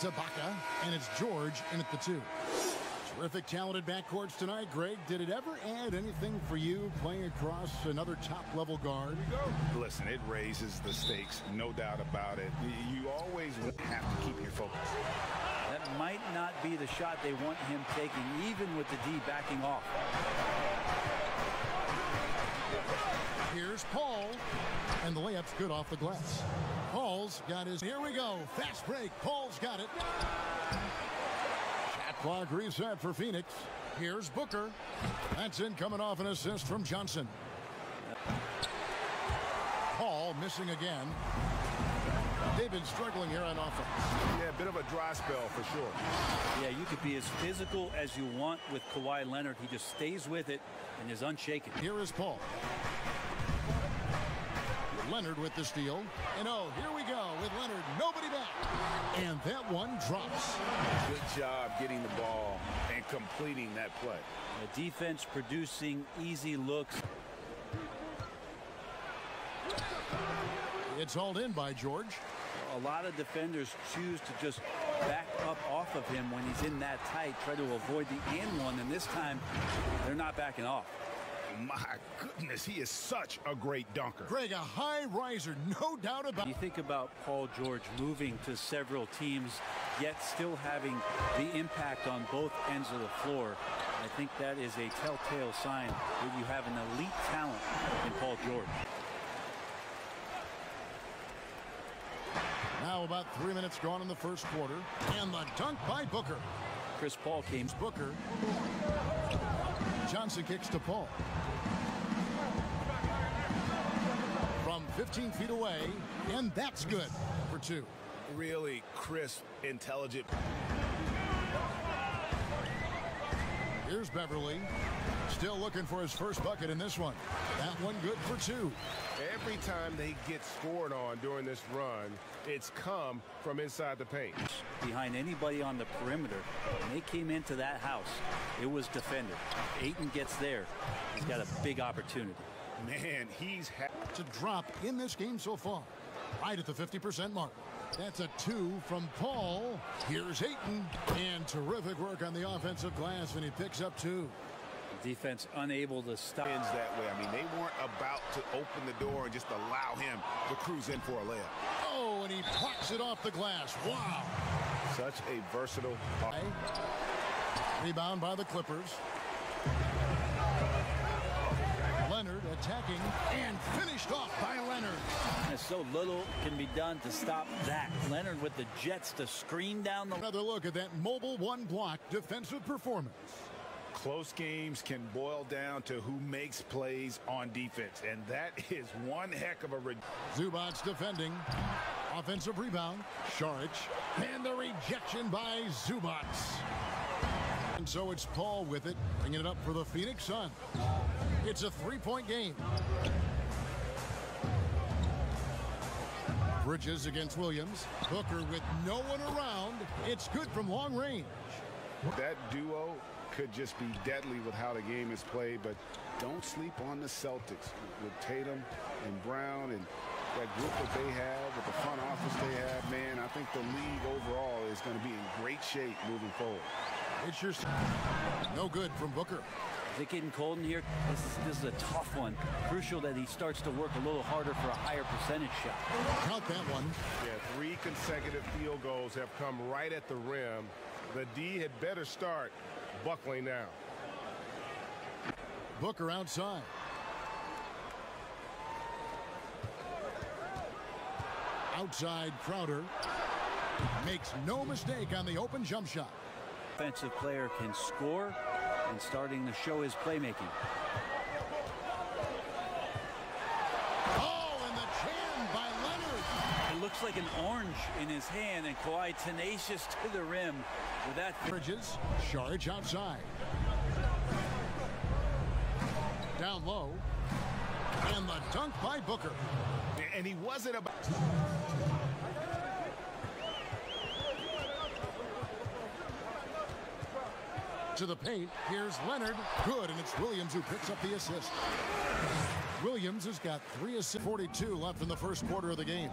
It's Ibaka, and it's George in at the 2. Terrific, talented backcourts tonight. Greg, did it ever add anything for you playing across another top-level guard? Listen, it raises the stakes, no doubt about it. You always have to keep your focus. That might not be the shot they want him taking, even with the D backing off. Here's Paul, and the layup's good off the glass. Paul's got his... Here we go. Fast break. Paul's got it. Shot clock reset for Phoenix. Here's Booker. That's in, coming off an assist from Johnson. Paul missing again. They've been struggling here on offense. Yeah, a bit of a dry spell for sure. Yeah, you could be as physical as you want with Kawhi Leonard. He just stays with it and is unshaken. Here is Paul. Leonard with the steal. And oh, here we go with Leonard. Nobody back. And that one drops. Good job getting the ball and completing that play. The defense producing easy looks. It's hauled in by George. A lot of defenders choose to just back up off of him when he's in that tight, try to avoid the and one, and this time they're not backing off. My goodness, he is such a great dunker. Greg, a high riser, no doubt about it. You think about Paul George moving to several teams, yet still having the impact on both ends of the floor. I think that is a telltale sign that you have an elite talent in Paul George. Now about 3 minutes gone in the first quarter. And the dunk by Booker. Chris Paul came. Booker. Johnson kicks to Paul. From 15 feet away, and that's good for 2. Really crisp, intelligent. Here's Beverly. Still looking for his first bucket in this one. That one good for 2. Every time they get scored on during this run, it's come from inside the paint. Behind anybody on the perimeter, when they came into that house, it was defended. Ayton gets there. He's got a big opportunity. Man, he's had to drop in this game so far. Right at the 50% mark. That's a 2 from Paul. Here's Ayton. And terrific work on the offensive glass, and he picks up 2. Defense unable to stop. That way. I mean, they weren't about to open the door and just allow him to cruise in for a layup. Oh, and he plucks it off the glass. Wow. Such a versatile. Rebound by the Clippers. Leonard attacking and finished off by Leonard. And so little can be done to stop that. Leonard with the jets to screen down the... Another look at that mobile one-block defensive performance. Close games can boil down to who makes plays on defense, and that is one heck of a... Zubac's defending. Offensive rebound. Saric. And the rejection by Zubac. And so it's Paul with it, bringing it up for the Phoenix Suns. It's a 3-point game. Bridges against Williams. Booker with no one around. It's good from long range. That duo could just be deadly with how the game is played, but don't sleep on the Celtics with Tatum and Brown and that group that they have, with the front office they have. Man, I think the league overall is going to be in great shape moving forward. It's your... No good from Booker. Is it getting cold in here? This is a tough one. Crucial that he starts to work a little harder for a higher percentage shot. Count that one. Yeah, 3 consecutive field goals have come right at the rim. The D had better start buckling now. Booker outside. Outside Crowder. Makes no mistake on the open jump shot. Offensive player can score and starting to show his playmaking. Oh, and the jam by Leonard. It looks like an orange in his hand, and Kawhi tenacious to the rim with that. Bridges, Saric outside. Down low. And the dunk by Booker. And he wasn't about... To the paint. Here's Leonard. Good, and it's Williams who picks up the assist. Williams has got 3 assists. 42 left in the first quarter of the game.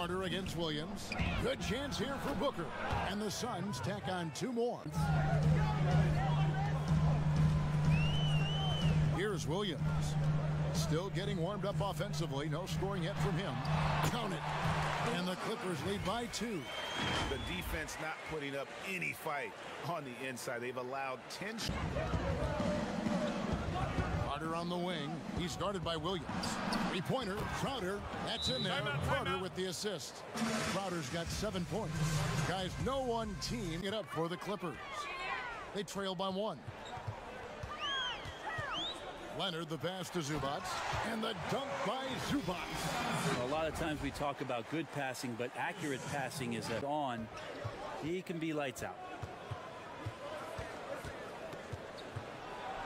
Carter against Williams. Good chance here for Booker. And the Suns tack on 2 more. Here's Williams. Still getting warmed up offensively. No scoring yet from him. Count it. And the Clippers lead by 2. The defense not putting up any fight on the inside. They've allowed 10. Carter on the wing. He's guarded by Williams. 3-pointer. Crowder. That's in there. Crowder with the assist. Crowder's got 7 points. Guys, no one team get up for the Clippers. They trail by 1. Leonard, the pass to Zubac, and the dunk by Zubac. A lot of times we talk about good passing, but accurate passing is on. He can be lights out.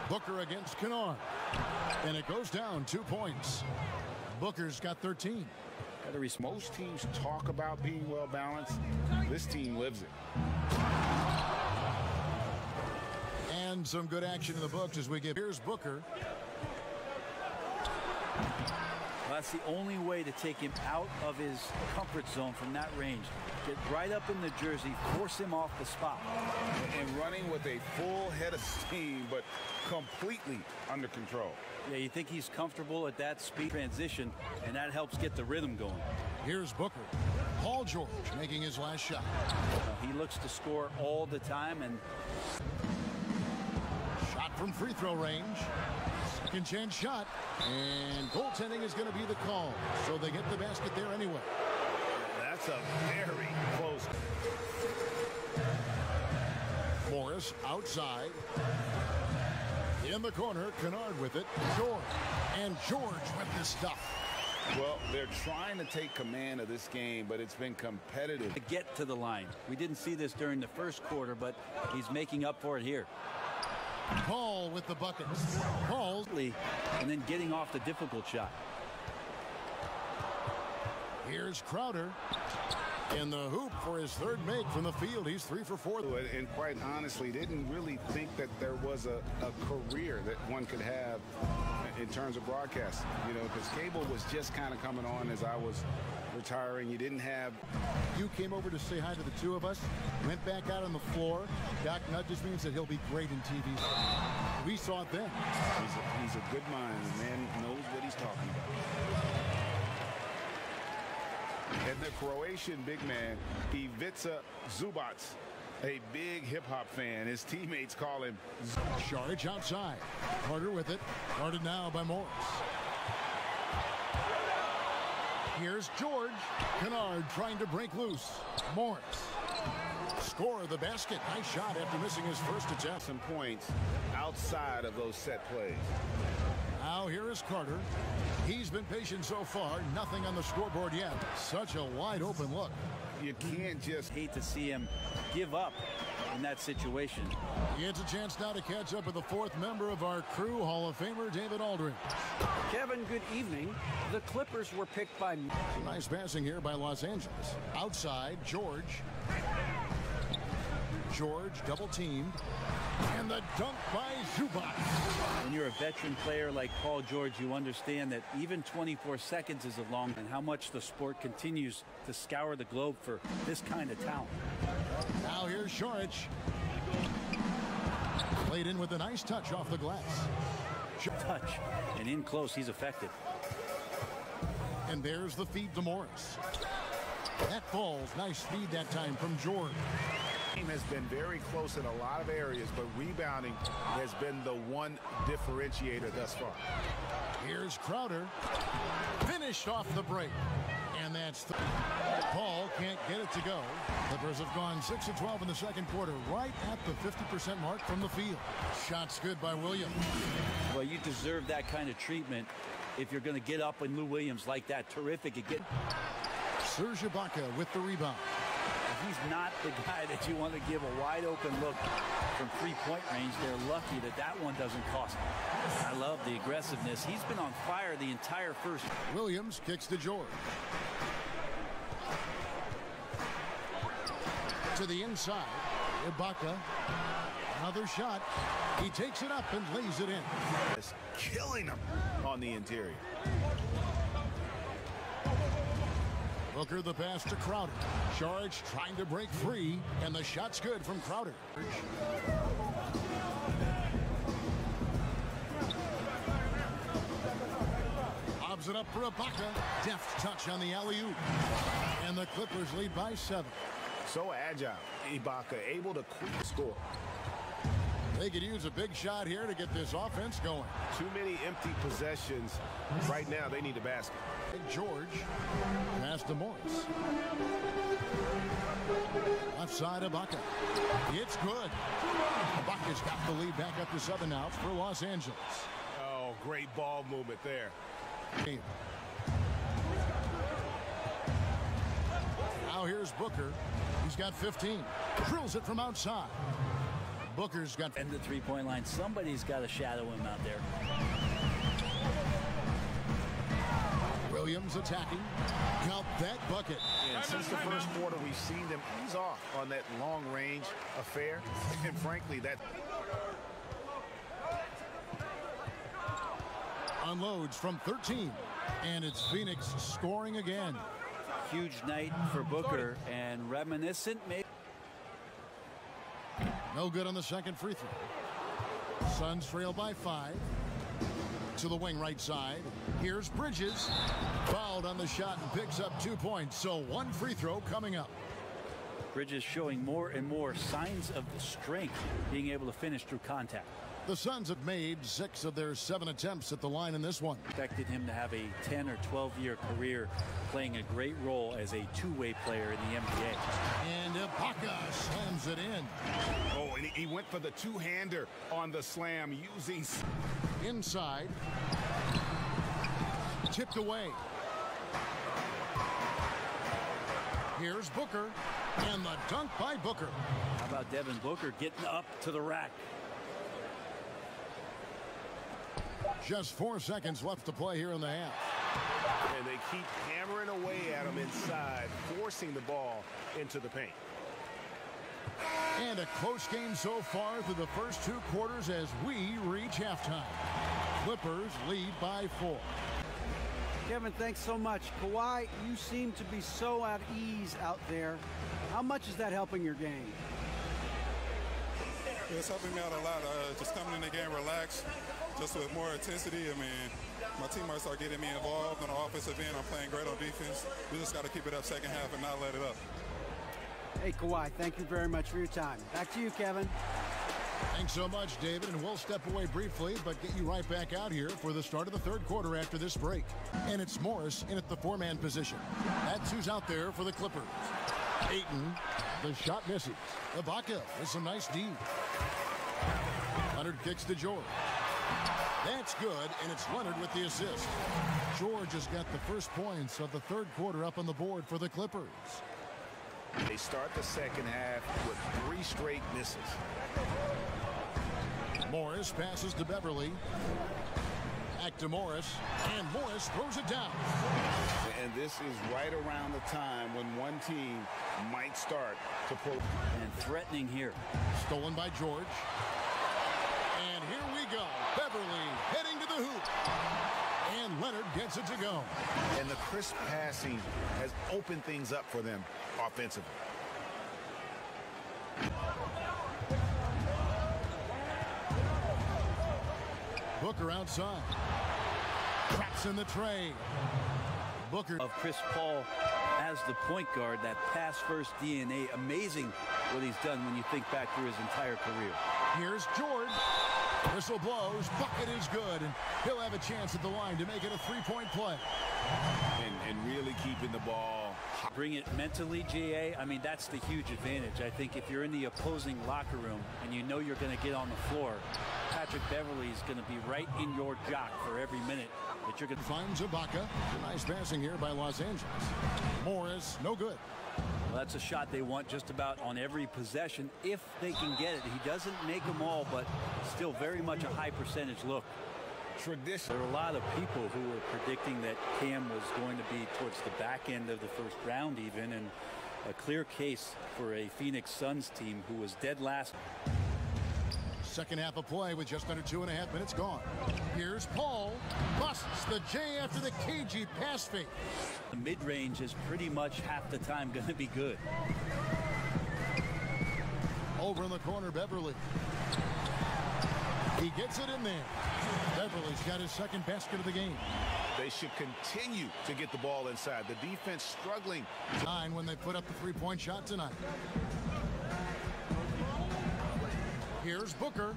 Booker against Kennard, and it goes down 2 points. Booker's got 13. Most teams talk about being well balanced. This team lives it. And some good action in the books as we get. Here's Booker. Well, that's the only way to take him out of his comfort zone from that range. Get right up in the jersey, force him off the spot. And running with a full head of steam, but completely under control. Yeah, you think he's comfortable at that speed transition, and that helps get the rhythm going. Here's Booker. Paul George making his last shot. He looks to score all the time, and shot from free throw range. Second chance shot. And goaltending is going to be the call. So they get the basket there anyway. That's a very close. Morris outside. In the corner, Kennard with it. George. And George with the stuff. Well, they're trying to take command of this game, but it's been competitive. To get to the line. We didn't see this during the first quarter, but he's making up for it here. Paul with the buckets. Paul. And then getting off the difficult shot. Here's Crowder. In the hoop for his 3rd make from the field. He's 3 for 4. And quite honestly, didn't really think that there was a career that one could have in terms of broadcasting. You know, because cable was just kind of coming on as I was retiring. You didn't have. You came over to say hi to the 2 of us. Went back out on the floor. Doc Nudges means that he'll be great in TV. We saw it then. He's a good mind. The man knows what he's talking about. And the Croatian big man, Ivica Zubac, a big hip-hop fan. His teammates call him. Šarić outside. Carter with it. Guarded now by Morris. Here's George. Kennard trying to break loose. Morris. Score the basket. Nice shot after missing his first attempt. Some points outside of those set plays. Now here is Carter. He's been patient so far. Nothing on the scoreboard yet. Such a wide open look. You can't just hate to see him give up in that situation. He gets a chance now to catch up with the 4th member of our crew, Hall of Famer David Aldridge. Kevin, good evening. The Clippers were picked by. Nice passing here by Los Angeles. Outside, George. George double teamed. And the dunk by Zubac. When you're a veteran player like Paul George, you understand that even 24 seconds is a long, and how much the sport continues to scour the globe for this kind of talent. Now here's Šarić. Played in with a nice touch off the glass. Touch, and in close, he's effective. And there's the feed to Morris. That falls. Nice speed that time from George. Has been very close in a lot of areas, but rebounding has been the one differentiator thus far. Here's Crowder. Finished off the break. And that's Paul can't get it to go. Clippers have gone 6 of 12 in the second quarter, right at the 50% mark from the field. Shots good by Williams. Well, you deserve that kind of treatment if you're going to get up with Lou Williams like that. Terrific again. Serge Ibaka with the rebound. He's not the guy that you want to give a wide open look from 3-point range. They're lucky that that one doesn't cost them. I love the aggressiveness. He's been on fire the entire first. Williams kicks to George. To the inside. Ibaka. Another shot. He takes it up and lays it in. It's killing him on the interior. Booker the pass to Crowder. Saric trying to break free, and the shot's good from Crowder. Lobs it up for Ibaka. Deft touch on the alley-oop. And the Clippers lead by 7. So agile. Ibaka able to quick score. They could use a big shot here to get this offense going. Too many empty possessions. Right now, they need a basket. Big George. Pass to Morris. Left side, Ibaka. It's good. Ibaka's got the lead back up to 7 now for Los Angeles. Oh, great ball movement there. Now here's Booker. He's got 15. Drills it from outside. Booker's got... And the three-point line. Somebody's got to shadow him out there. Williams attacking. Count that bucket. And since the first quarter, we've seen them ease off on that long-range affair. And frankly, that... Unloads from 13. And it's Phoenix scoring again. Huge night for Booker, and reminiscent maybe. No good on the second free throw. Suns trail by 5. To the wing right side. Here's Bridges. Fouled on the shot and picks up 2 points. So 1 free throw coming up. Bridges showing more and more signs of the strength, being able to finish through contact. The Suns have made 6 of their 7 attempts at the line in this one. Expected him to have a 10 or 12-year career playing a great role as a two-way player in the NBA. And Ibaka slams it in. Oh, and he went for the two-hander on the slam using... Inside. Tipped away. Here's Booker. And the dunk by Booker. How about Devin Booker getting up to the rack? Just 4 seconds left to play here in the half. And they keep hammering away at him inside, forcing the ball into the paint. And a close game so far through the first 2 quarters as we reach halftime. Clippers lead by 4. Kevin, thanks so much. Kawhi, you seem to be so at ease out there. How much is that helping your game? It's helping me out a lot. Just coming in the game relaxed, just with more intensity. I mean, my teammates are getting me involved on the offensive end. I'm playing great on defense. We just got to keep it up second half and not let it up. Hey, Kawhi, thank you very much for your time. Back to you, Kevin. Thanks so much, David, and we'll step away briefly, but get you right back out here for the start of the third quarter after this break. And it's Morris in at the 4-man position. That's who's out there for the Clippers. Ayton, the shot misses. Ibaka with some nice D. Leonard kicks to George. That's good, and it's Leonard with the assist. George has got the first points of the third quarter up on the board for the Clippers. They start the second half with 3 straight misses. Morris passes to Beverly. Back to Morris, and Morris throws it down. And this is right around the time when one team might start to pull. And threatening here. Stolen by George. And here we go. Beverly heading to the hoop. And Leonard gets it to go. And the crisp passing has opened things up for them offensively. Booker outside. Traps in the tray. Booker Of Chris Paul as the point guard, that pass-first DNA. Amazing what he's done when you think back through his entire career. Here's George. Whistle blows. Bucket is good. And he'll have a chance at the line to make it a 3-point play. And really keeping the ball. Bring it mentally, GA. I mean, that's the huge advantage. I think if you're in the opposing locker room and you know you're going to get on the floor, Patrick Beverly is going to be right in your jock for every minute that you're going to... Finds Ibaka. Nice passing here by Los Angeles. Morris, no good. Well, that's a shot they want just about on every possession if they can get it. He doesn't make them all, but still very much a high percentage look. Tradition. There are a lot of people who were predicting that Cam was going to be towards the back end of the first round even, and a clear case for a Phoenix Suns team who was dead last. Second half of play with just under 2.5 minutes gone. Here's Paul. Busts the J after the cagey pass fake. The mid-range is pretty much half the time going to be good. Over in the corner, Beverly. He gets it in there. Beverly's got his second basket of the game. They should continue to get the ball inside. The defense struggling. 9 when they put up the three-point shot tonight. Here's Booker.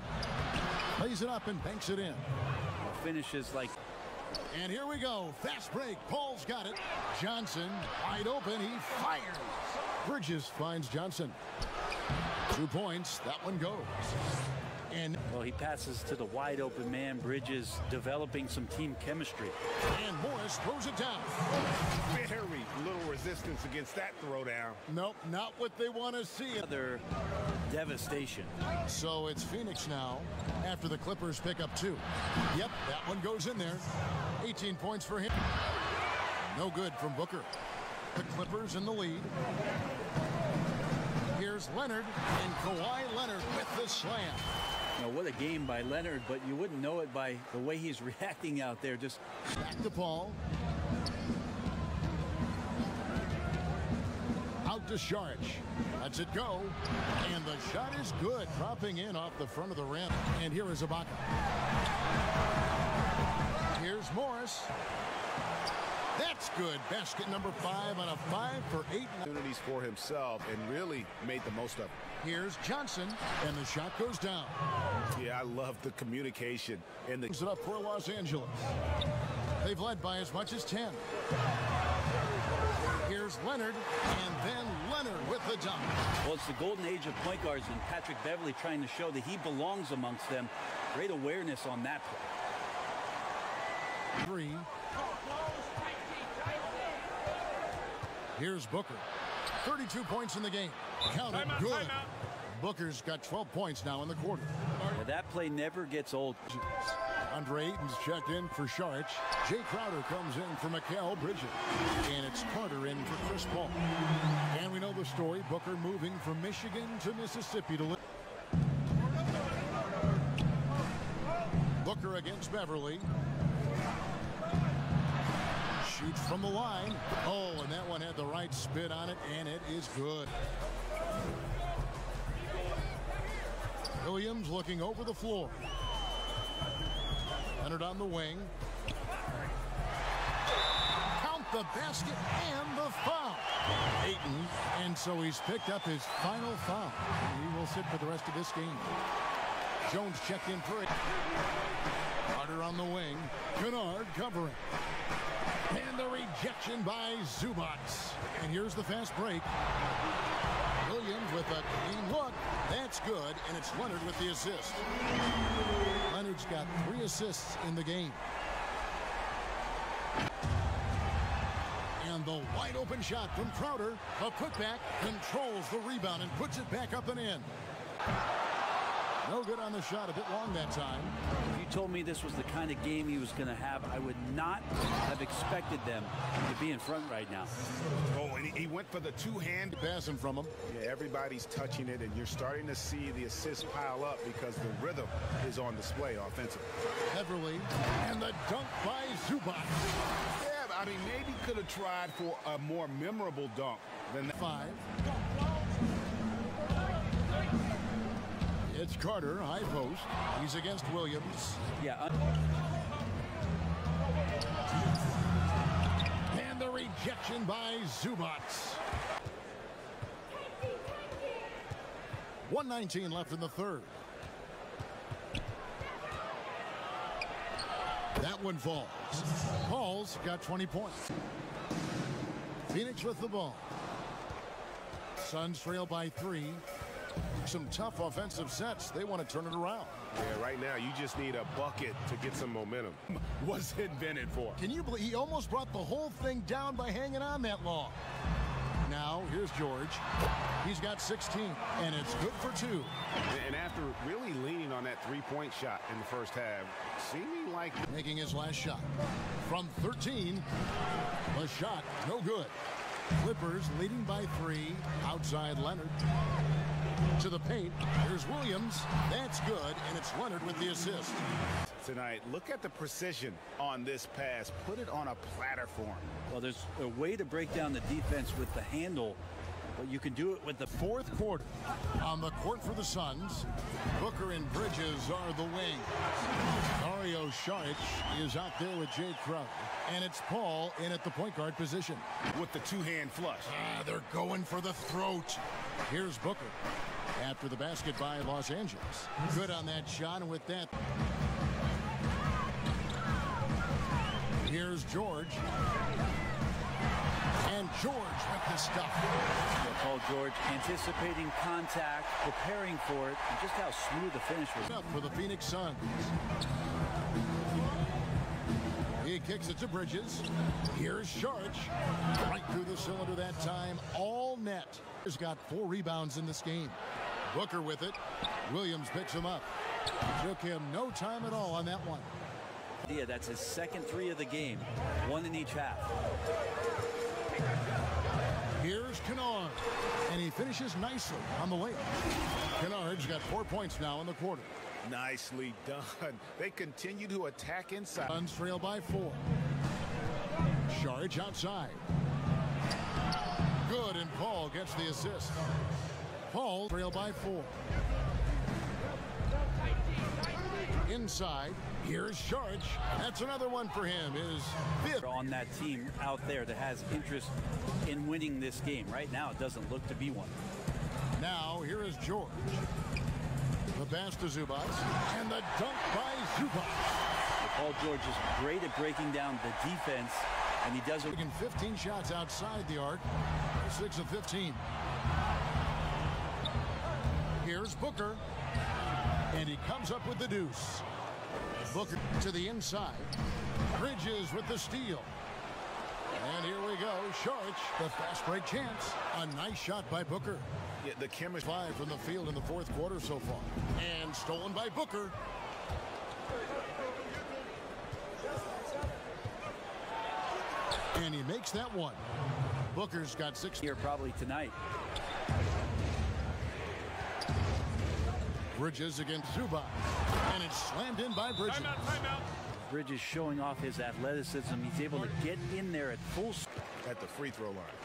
Plays it up and banks it in. Finishes like... And here we go. Fast break. Paul's got it. Johnson wide open. He fires. Bridges finds Johnson. 2 points. That one goes. And well, he passes to the wide open man. Bridges developing some team chemistry. And Morris throws it down. Very little resistance against that throwdown. Nope, not what they want to see. Other devastation. So it's Phoenix now after the Clippers pick up 2. Yep, that one goes in there. 18 points for him. No good from Booker. The Clippers in the lead. Here's Leonard, and Kawhi Leonard with the slam. Now, what a game by Leonard, but you wouldn't know it by the way he's reacting out there. Just back to Paul. Out to Saric. Lets it go. And the shot is good. Dropping in off the front of the rim. And here is Ibaka. Here's Morris. That's good. Basket number 5 on a 5 for 8. Opportunities for himself and really made the most of it. Here's Johnson, and the shot goes down. Yeah, I love the communication and the... It up for Los Angeles. They've led by as much as 10. Here's Leonard, and then Leonard with the dunk. Well, it's the golden age of point guards, and Patrick Beverly trying to show that he belongs amongst them. Great awareness on that play. 3. Here's Booker. 32 points in the game. Counted good. Booker's got 12 points now in the quarter. Yeah, that play never gets old. Andre Ayton's checked in for Saric. Jay Crowder comes in for Mikal Bridges. And it's Carter in for Chris Paul. And we know the story. Booker moving from Michigan to Mississippi to live. Booker against Beverly. Shoots from the line. Oh, and that one had the right spin on it, and it is good. Williams looking over the floor. Leonard on the wing. Count the basket and the foul. Ayton, and so he's picked up his final foul. He will sit for the rest of this game. Jones checked in for it. Carter on the wing. Kennard covering. And the rejection by Zubac. And here's the fast break. Williams with a clean look. That's good, and it's Leonard with the assist. Leonard's got 3 assists in the game. And the wide open shot from Crowder. A putback, controls the rebound and puts it back up and in. No good on the shot, a bit long that time. If you told me this was the kind of game he was going to have, I would not have expected them to be in front right now. Oh, and he went for the two-hand passing from him. Yeah, everybody's touching it, and you're starting to see the assists pile up because the rhythm is on display offensively. Beverly, and the dunk by Zubac. Yeah, I mean, maybe could have tried for a more memorable dunk than that. 5. It's Carter, high post. He's against Williams. Yeah. And the rejection by Zubac. 1:19 left in the third. That one falls. Paul's got 20 points. Phoenix with the ball. Suns trail by 3. Some tough offensive sets. They want to turn it around. Yeah, right now you just need a bucket to get some momentum. Was invented for. Can you believe he almost brought the whole thing down by hanging on that long? Now, here's George. He's got 16, and it's good for 2. And after really leaning on that three-point shot in the first half, seeming like making his last shot. From 13, the shot, no good. Clippers leading by 3, outside Leonard. To the paint. Here's Williams. That's good, and it's Leonard with the assist. Tonight, look at the precision on this pass. Put it on a platter for him. Well, there's a way to break down the defense with the handle, but you can do it with the Fourth quarter. On the court for the Suns, Booker and Bridges are the wing. Dario Saric is out there with Jay Crowder. And it's Paul in at the point guard position. With the two-hand flush. They're going for the throat. Here's Booker. After the basket by Los Angeles. Good on that shot, and with that, here's George. And George with the stuff. Paul George anticipating contact, preparing for it, and just how smooth the finish was. Up for the Phoenix Suns. He kicks it to Bridges. Here's Saric. Right through the cylinder that time. All net. He's got 4 rebounds in this game. Booker with it. Williams picks him up. Took him no time at all on that one. Yeah, that's his second 3 of the game. 1 in each half. Here's Kennard. And he finishes nicely on the layup. Kennard's got 4 points now in the quarter. Nicely done. They continue to attack inside. Suns trail by 4. Saric outside. Good, and Paul gets the assist. Paul trail by 4. Inside. Here's Saric. That's another one for him. His 5th. On that team out there that has interest in winning this game. Right now, it doesn't look to be one. Now, here is George. The pass to Zubac. And the dunk by Zubac. Paul George is great at breaking down the defense, and he does it. Taking 15 shots outside the arc. 6 of 15. Here's Booker. And he comes up with the deuce. Booker to the inside. Bridges with the steal. And here we go. Saric, the fast break chance. A nice shot by Booker. Yeah, the chemistry. 5 from the field in the 4th quarter so far. And stolen by Booker. And he makes that one. Booker's got 6 here probably tonight. Bridges against Zubac. And it's slammed in by Bridges. Timeout. Bridges showing off his athleticism. He's able to get in there at full speed. At the free throw line.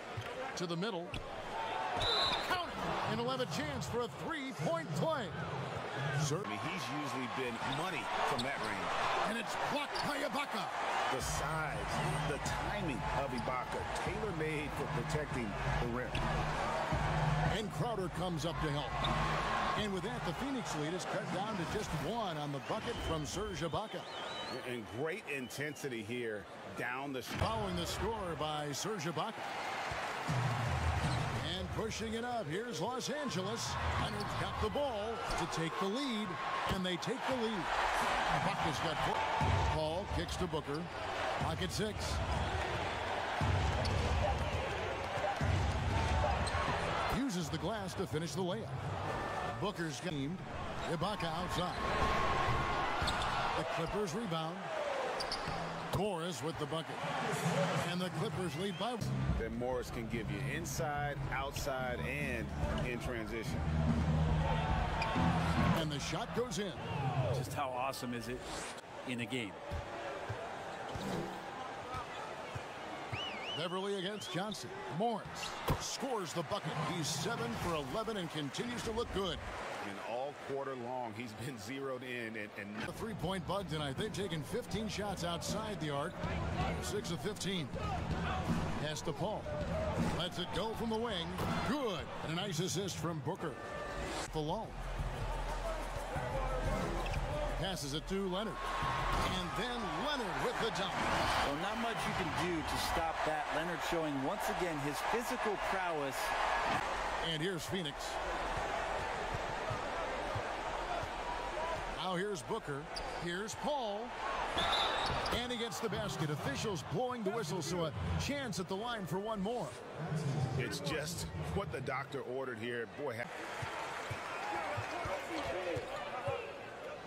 To the middle. Count it. And he'll have a chance for a 3-point play. I mean, he's usually been money from that range. And it's blocked by Ibaka. The size, the timing of Ibaka, tailor-made for protecting the rim. And Crowder comes up to help. And with that, the Phoenix lead is cut down to just 1 on the bucket from Serge Ibaka. And great intensity here down the stretch. Following the score by Serge Ibaka. And pushing it up. Here's Los Angeles. Leonard's got the ball to take the lead. And they take the lead. Ibaka's got 4. Paul kicks to Booker. Pocket 6. Uses the glass to finish the layup. Booker's schemed. Ibaka outside. The Clippers rebound. Morris with the bucket. And the Clippers lead by 1. That Morris can give you inside, outside, and in transition. And the shot goes in. Just how awesome is it in a game? Beverly against Johnson. Morris scores the bucket. He's 7 for 11 and continues to look good. And all quarter long, he's been zeroed in. And a 3-point bug tonight. They've taken 15 shots outside the arc. 6 of 15. Pass to Paul. Lets it go from the wing. Good. And a nice assist from Booker. Falone. Passes it to Leonard. And then Leonard with the dunk. Well, not much you can do to stop that. Leonard showing once again his physical prowess. And here's Phoenix. Now here's Booker. Here's Paul. And he gets the basket. Officials blowing the whistle, so a chance at the line for one more. it's just what the doctor ordered here. Boy,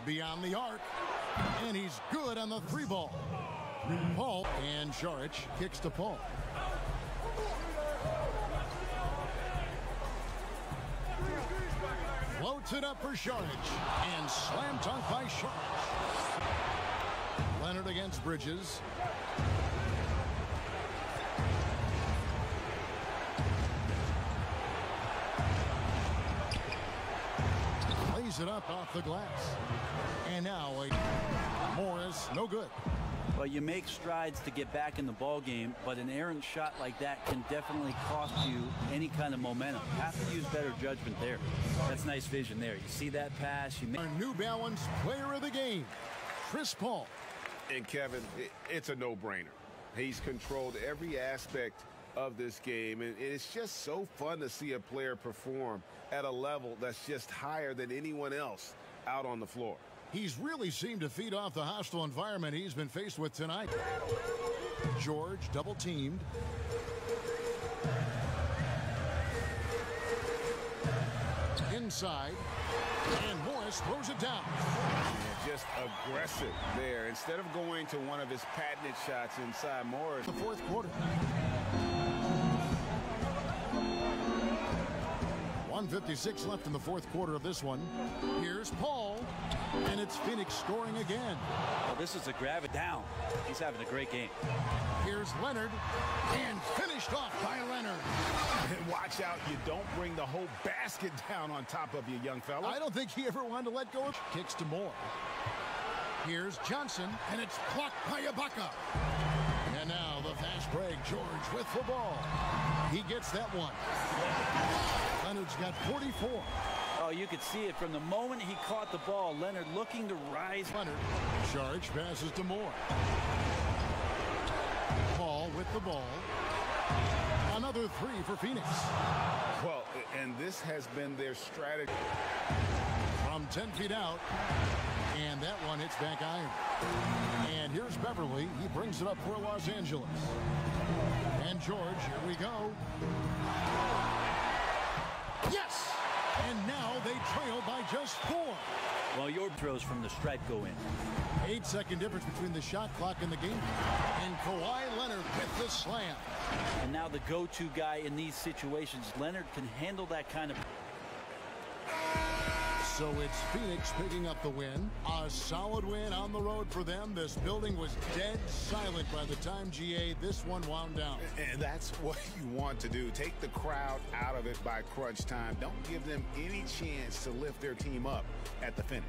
beyond the arc, and he's good on the 3-ball. Paul and Saric kicks to Paul. Floats it up for Saric. And slam dunk by Saric. Leonard against Bridges. Lays it up off the glass. And now Morris, no good. Well, you make strides to get back in the ball game, but an errant shot like that can definitely cost you any kind of momentum. You have to use better judgment there. That's nice vision there. You see that pass. Our New Balance player of the game, Chris Paul. And Kevin, it's a no-brainer. He's controlled every aspect of this game, and it's just so fun to see a player perform at a level that's just higher than anyone else out on the floor. He's really seemed to feed off the hostile environment he's been faced with tonight. George double teamed. Inside. And Morris throws it down. Just aggressive there. Instead of going to one of his patented shots inside Morris. The fourth quarter. 1:56 left in the fourth quarter of this one. Here's Paul. And it's Phoenix scoring again. Well, this is a grab it down. He's having a great game. Here's Leonard. And finished off by Leonard. And watch out, you don't bring the whole basket down on top of you, young fella. I don't think he ever wanted to let go. Kicks to Moore. Here's Johnson. And it's blocked by Ibaka. And now the fast break. George with the ball. He gets that one. Leonard's got 44. Oh, you could see it from the moment he caught the ball. Leonard looking to rise. Leonard. Saric passes to Moore. Paul with the ball. Another three for Phoenix. Well, and this has been their strategy. From 10 feet out. And that one hits back iron. And here's Beverly. He brings it up for Los Angeles. And George, here we go. Yes! And now they trail by just 4. Well, your throws from the stripe go in. 8-second difference between the shot clock and the game. And Kawhi Leonard with the slam. And now the go-to guy in these situations. Leonard can handle that kind of... So it's Phoenix picking up the win. A solid win on the road for them. This building was dead silent by the time, GA, this one wound down. And that's what you want to do. Take the crowd out of it by crunch time. Don't give them any chance to lift their team up at the finish.